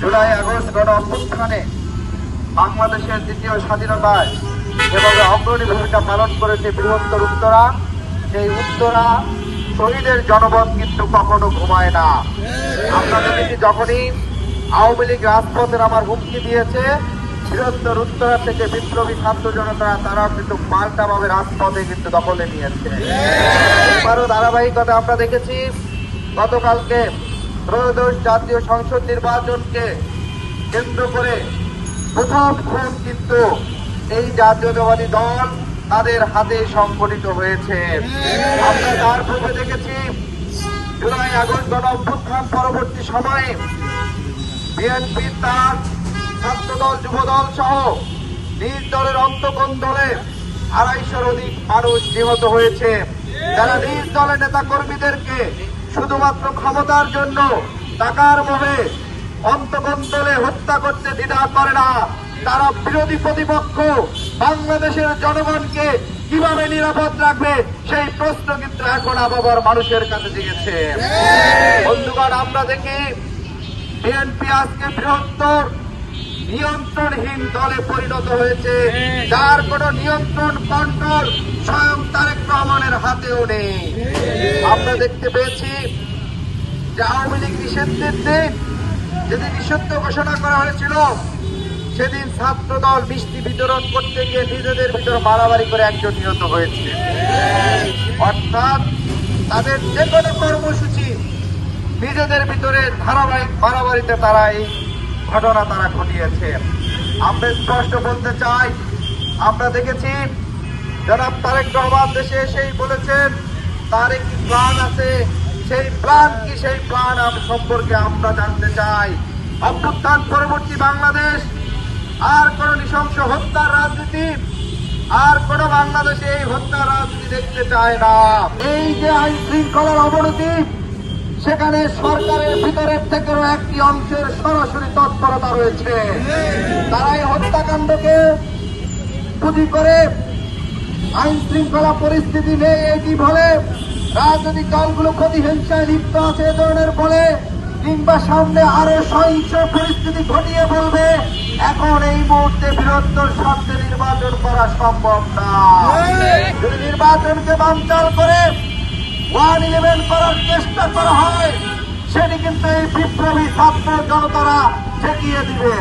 July August গণ অভ্যুত্থানে বাংলাদেশের দ্বিতীয় স্বাধীনতায় যেভাবে অগ্রণী ভূমিকা পালন করেছে বৃহত্তর উত্তরা, সেই উত্তরা শহীদের জনপদ কিন্তু কখনো ঘুমায় না। আমরা দেখেছি যখনই আওয়ামী লীগ রাজপথের আমার হুমকি দিয়েছে, বৃহত্তর উত্তরা থেকে বিপ্লবী ছাত্র জনতারা তারা কিন্তু পাল্টাভাবে রাজপথে কিন্তু দখলে নিয়েছে। এবারও ধারাবাহিকতা আমরা দেখেছি গতকালকে ত্রয়োদশ জাতীয় সংসদ নির্বাচনকে কেন্দ্র করে প্রথম খুন কিন্তু এই জাতীয়তাবাদী দল তাদের হাতে সংগঠিত হয়েছে। আমরা তার পূর্বে দেখেছি জুলাই আগস্ট গণ অভ্যুত্থান পরবর্তী সময়ে বিএনপি তার ছাত্রদল যুবদল সহ নিজ দলের অন্তঃকোণ দলে 250-র অধিক মানুষ নিহত হয়েছে। যারা নিজ দলের নেতা কর্মীদেরকে শুধুমাত্র ক্ষমতার জন্য টাকার মোহে অন্তঃকোণ দলে হত্যা করতে দ্বিধা করে না, তারা বিরোধী প্রতিপক্ষ বাংলাদেশের জনগণকে কিভাবে নিরাপদ রাখবে সেই প্রশ্ন কিন্তু এখন আবার মানুষের কাছে জেগেছে। বন্ধুগণ, আমরা দেখি বিএনপি আজকে বৃহত্তর নিয়ন্ত্রণহীন দলে পরিণত হয়েছে, যার কোন নিয়ন্ত্রণ কন্ট্রোল স্বয়ং তারেক রহমানের হাতেও নেই। আমরা দেখতে পেয়েছি যে আওয়ামী লীগ নিষিদ্ধের দিন যেদিন নিষিদ্ধ ঘোষণা করা হয়েছিল, সেদিন ছাত্র দল মিষ্টি বিতরণ করতে গিয়ে নিজেদের ভিতর মারামারি করে একজন নিহত হয়েছে। অর্থাৎ তাদের যে কোনো কর্মসূচি নিজেদের ভিতরে ধারাবাহিক মারামারিতে তারা এই ঘটনা তারা ঘটিয়েছে। আমরা স্পষ্ট বলতে চাই, আমরা দেখেছি জনাব তারেক রহমান দেশে এসেই বলেছেন তার একটি প্ল্যান আছে। সেই প্ল্যান কি, সেই প্ল্যান সম্পর্কে আমরা জানতে চাই। অভ্যুত্থান পরবর্তী বাংলাদেশ আর কোন নৃশংস হত্যার রাজনীতি, আর কোন বাংলাদেশে এই হত্যার রাজনীতি দেখতে চায় না। এই যে আইন শৃঙ্খলার অবনতি, সেখানে সরকারের ভিতরের থেকেও একটি অংশের সরাসরি তৎপরতা রয়েছে। তারা এই হত্যাকাণ্ডকে পুঁজি করে আইন শৃঙ্খলা পরিস্থিতি নেই এটি বলে, রাজনৈতিক দলগুলো প্রতিহিংসায় লিপ্ত আছে এ ধরনের বলে, কিংবা সামনে আরো সহিংস পরিস্থিতি ঘটিয়ে বলবে এখন এই মুহূর্তে বৃহত্তর স্বার্থে নির্বাচন করা সম্ভব না। যদি নির্বাচনকে বানচাল করে 1-11 করার চেষ্টা করা হয়, সেটি কিন্তু এই বিপ্লবী ছাত্র জনতারা ঠেকিয়ে দিবে।